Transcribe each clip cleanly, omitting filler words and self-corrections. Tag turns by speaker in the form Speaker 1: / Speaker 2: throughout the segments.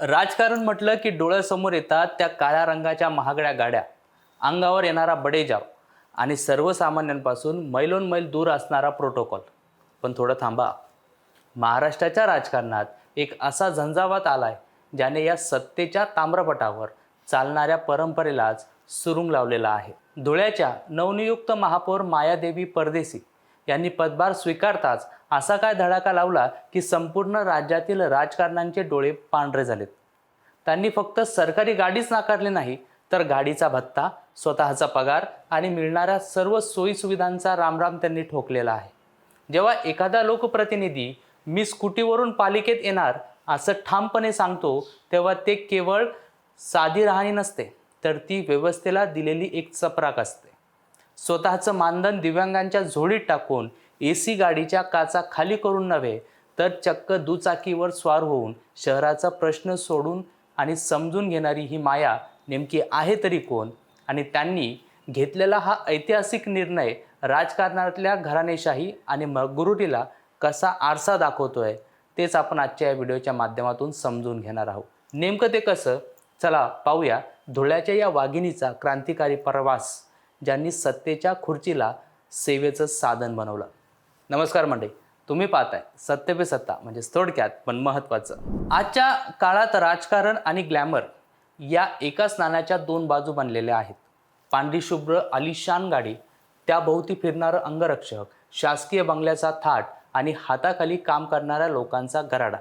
Speaker 1: राजकारण म्हटलं की डोळ्यासमोर येतात त्या काळ्या रंगाच्या महागड्या गाड्या, अंगावर येणारा बडेजाव आणि सर्वसामान्यांपासून मैलोनमैल दूर असणारा प्रोटोकॉल. पण थोडं थांबा. महाराष्ट्राच्या राजकारणात एक असा झंझावात आलाय ज्याने या सत्तेच्या ताम्रपटावर चालणाऱ्या परंपरेलाच सुरुंग लावलेला आहे. धुळ्याच्या नवनियुक्त महापौर मायादेवी परदेशी यांनी पदभार स्वीकारताच असा काय धडाका लावला की संपूर्ण राज्यातील राजकारण्यांचे डोळे पांढरे झालेत. त्यांनी फक्त सरकारी गाडीच नाकारली नाही, तर गाडीचा भत्ता, स्वतःचा पगार आणि मिळणाऱ्या सर्व सोयीसुविधांचा रामराम त्यांनी ठोकलेला आहे. जेव्हा एखादा लोकप्रतिनिधी मी स्कूटीवरून पालिकेत येणार असं ठामपणे सांगतो, तेव्हा ते केवळ साधी राहणी नसते, तर ती व्यवस्थेला दिलेली एक चपराक असते. स्वतःचं मानधन दिव्यांगांच्या झोळीत टाकून AC गाडीच्या काचा खाली करून नव्हे, तर चक्क दुचाकीवर स्वार होऊन शहराचा प्रश्न सोडून आणि समजून घेणारी ही माया नेमकी आहे तरी कोण? आणि त्यांनी घेतलेला हा ऐतिहासिक निर्णय राजकारणातल्या घराणेशाही आणि मगरुरीला कसा आरसा दाखवतोय, तेच आपण आजच्या या व्हिडिओच्या माध्यमातून समजून घेणार आहोत. नेमकं ते कसं? चला पाहूया धुळ्याच्या या वाघिणीचा क्रांतिकारी प्रवास, ज्यांनी सत्तेच्या खुर्चीला सेवेचं साधन बनवलं. नमस्कार मंडळी, तुम्ही पाहताय सत्य पे सत्ता, म्हणजे थोडक्यात पण महत्त्वाचं. आजच्या काळात राजकारण आणि ग्लॅमर या एकाच नाण्याच्या दोन बाजू बनलेल्या आहेत. पांढरी शुभ्र आलिशान गाडी, त्याभोवती फिरणारं अंगरक्षक, शासकीय बंगल्याचा थाट आणि हाताखाली काम करणाऱ्या लोकांचा गराडा,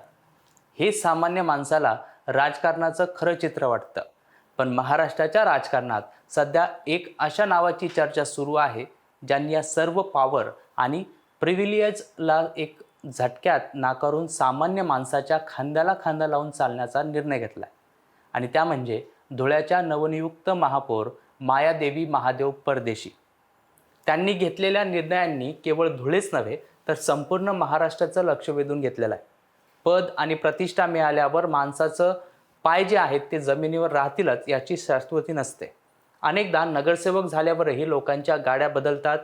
Speaker 1: हे सामान्य माणसाला राजकारणाचं खरं चित्र वाटतं. पण महाराष्ट्राच्या राजकारणात सध्या एक अशा नावाची चर्चा सुरू आहे ज्यांनी या सर्व पॉवर आणि प्रिव्हिलेजला एक झटक्यात नाकारून सामान्य माणसाच्या खांद्याला खांदा लावून चालण्याचा निर्णय घेतला. आणि त्या म्हणजे धुळ्याच्या नवनियुक्त महापौर मायादेवी महादेव परदेशी. त्यांनी घेतलेल्या निर्णयांनी केवळ धुळेच नव्हे, तर संपूर्ण महाराष्ट्राचं लक्ष वेधून घेतलेलं आहे. पद आणि प्रतिष्ठा मिळाल्यावर माणसाचं पाय जे आहेत ते जमिनीवर राहतीलच याची शाश्वती नसते. अनेकदा नगरसेवक झाल्यावरही लोकांच्या गाड्या बदलतात,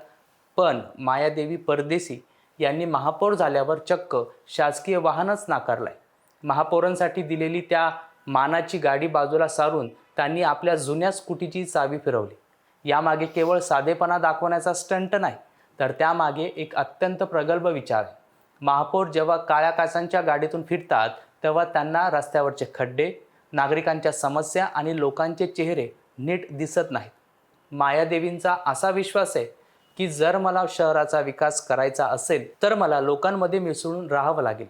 Speaker 1: पण मायादेवी परदेशी यांनी महापौर झाल्यावर चक्क शासकीय वाहनच नाकारलंय. महापौरांसाठी दिलेली त्या मानाची गाडी बाजूला सारून त्यांनी आपल्या जुन्या स्कूटीची चावी फिरवली. यामागे केवळ साधेपणा दाखवण्याचा स्टंट नाही, तर त्यामागे एक अत्यंत प्रगल्भ विचार आहे. महापौर जेव्हा काळ्या काचांच्या गाडीतून फिरतात, तेव्हा त्यांना रस्त्यावरचे खड्डे, नागरिकांच्या समस्या आणि लोकांचे चेहरे नीट दिसत नाहीत. मायादेवींचा असा विश्वास आहे की जर मला शहराचा विकास करायचा असेल, तर मला लोकांमध्ये मिसळून राहावं लागेल.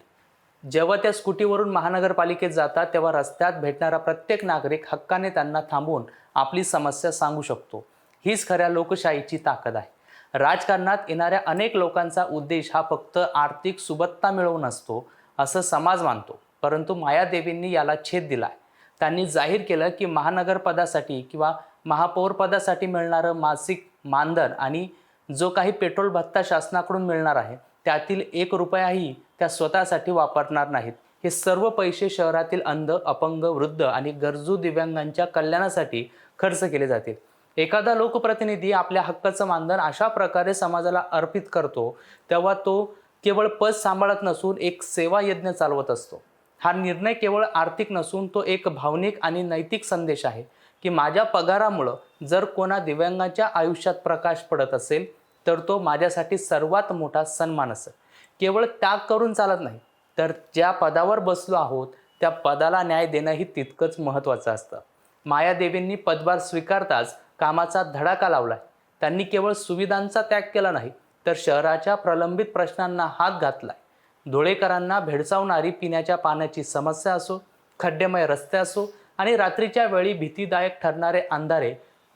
Speaker 1: जेव्हा त्या स्कूटीवरून महानगरपालिकेत जातात, तेव्हा रस्त्यात भेटणारा प्रत्येक नागरिक हक्काने त्यांना थांबवून आपली समस्या सांगू शकतो. हीच खऱ्या लोकशाहीची ताकद आहे. राजकारणात येणाऱ्या अनेक लोकांचा उद्देश हा फक्त आर्थिक सुबत्ता मिळवून असतो, असं समाज मानतो. परंतु मायादेवींनी याला छेद दिला आहे. त्यांनी जाहीर केलं की महानगरपदासाठी किंवा महापौरपदासाठी मिळणारं मासिक मानधन आणि जो काही पेट्रोल भत्ता शासनाकडून मिळणार आहे, त्यातील 1 रुपयाही त्या स्वतःसाठी वापरणार नाहीत. हे सर्व पैसे शहरातील अंध, अपंग, वृद्ध आणि गरजू दिव्यांगांच्या कल्याणासाठी खर्च केले जातील. एखादा लोकप्रतिनिधी आपल्या हक्काचं मानधन अशा प्रकारे समाजाला अर्पित करतो, तेव्हा तो केवळ पद सांभाळत नसून एक सेवा यज्ञ चालवत असतो. हा निर्णय केवळ आर्थिक नसून तो एक भावनिक आणि नैतिक संदेश आहे की माझ्या पगारामुळं जर कोणा दिव्यांगाच्या आयुष्यात प्रकाश पडत असेल, तर तो माझ्यासाठी सर्वात मोठा सन्मान असेल. केवळ त्याग करून चालत नाही, तर ज्या पदावर बसलो आहोत त्या पदाला न्याय देणंही तितकंच महत्त्वाचं असतं. मायादेवींनी पदभार स्वीकारताच कामाचा धडाका लावलाय. त्यांनी केवळ सुविधांचा त्याग केला नाही, तर शहराच्या प्रलंबित प्रश्नांना हात घातलाय. धुळेकरांना भेडसावणारी पिण्याच्या पाण्याची समस्या असो, खड्डेमय रस्ते असो आणि रात्रीच्या वेळी भीतीदायक ठरणारे अंधारे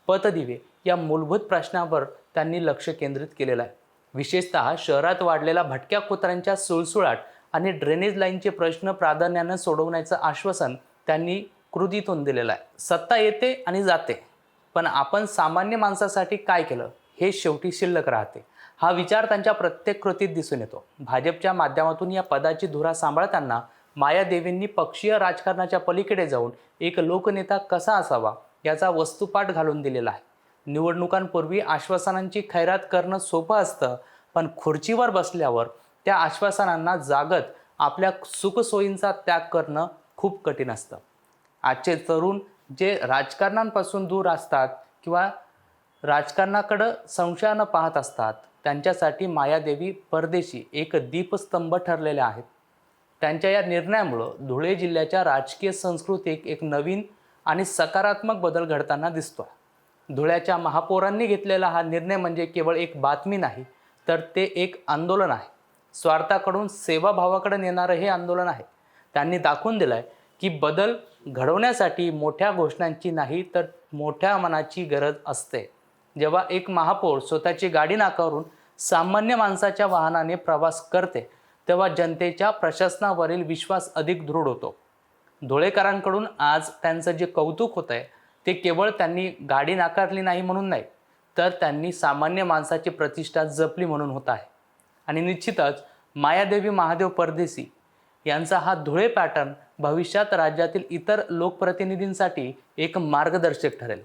Speaker 1: पथदिवे, या मूलभूत प्रश्नावर त्यांनी लक्ष केंद्रित केलेलं आहे. विशेषतः शहरात वाढलेला भटक्या कुत्र्यांच्या सुळसुळाट आणि ड्रेनेज लाईनचे प्रश्न प्राधान्यानं सोडवण्याचं आश्वासन त्यांनी कृतीतून दिलेलं आहे. सत्ता येते आणि जाते, पण आपण सामान्य माणसासाठी काय केलं हे शेवटी शिल्लक राहते. हा विचार त्यांच्या प्रत्येक कृतीत दिसून येतो. भाजपच्या माध्यमातून या पदाची धुरा सांभाळताना मायादेवींनी पक्षीय राजकारणाच्या पलीकडे जाऊन एक लोकनेता कसा असावा याचा वस्तुपाठ घालून दिलेला आहे. निवडणुकांपूर्वी आश्वासनांची खैरात करणं सोपं असतं, पण खुर्चीवर बसल्यावर त्या आश्वासनांना जागत आपल्या सुखसोयींचा त्याग करणं खूप कठीण असतं. आजचे तरुण जे राजकारणांपासून दूर असतात किंवा राजकारणाकडं संशयानं पाहत असतात, त्यांच्यासाठी मायादेवी परदेशी एक दीपस्तंभ ठरलेले आहेत. त्यांच्या या निर्णयामुळं धुळे जिल्ह्याच्या राजकीय संस्कृतीत एक नवीन आणि सकारात्मक बदल घडताना दिसतो. धुळ्याच्या महापौरांनी घेतलेला हा निर्णय म्हणजे केवळ एक बातमी नाही, तर ते एक आंदोलन आहे. स्वार्थाकडून सेवाभावाकडे नेणारं हे आंदोलन आहे. त्यांनी दाखवून दिलं आहे की बदल घडवण्यासाठी मोठ्या घोषणांची नाही, तर मोठ्या मनाची गरज असते. जेव्हा एक महापौर स्वतःची गाडी नाकारून सामान्य माणसाच्या वाहनाने प्रवास करते, तेव्हा जनतेच्या प्रशासनावरील विश्वास अधिक दृढ होतो. धुळेकरांकडून आज त्यांचं जे कौतुक होत आहे, ते केवळ त्यांनी गाडी नाकारली नाही म्हणून नाही, तर त्यांनी सामान्य माणसाची प्रतिष्ठा जपली म्हणून होत आहे. आणि निश्चितच मायादेवी महादेव परदेशी यांचा हा धुळे पॅटर्न भविष्यात राज्यातील इतर लोकप्रतिनिधींसाठी एक मार्गदर्शक ठरेल.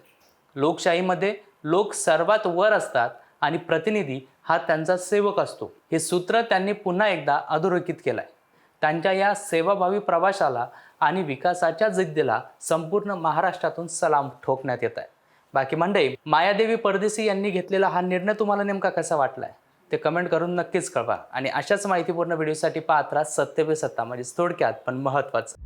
Speaker 1: लोकशाहीमध्ये लोक सर्वात वर असतात आणि प्रतिनिधी हा त्यांचा सेवक असतो. हे सूत्र त्यांनी पुन्हा एकदा अधोरेखित केलं आहे. त्यांच्या या सेवाभावी प्रवासाला आणि विकासाच्या जिद्दीला संपूर्ण महाराष्ट्रातून सलाम ठोकण्यात येत आहे. बाकी मंडळी, मायादेवी परदेशी यांनी घेतलेला हा निर्णय तुम्हाला नेमका कसा वाटला आहे ते कमेंट करून नक्कीच कळवा. आणि अशाच माहितीपूर्ण व्हिडिओसाठी पाहत राहा सत्य पे सत्ता, म्हणजे थोडक्यात पण महत्त्वाचं.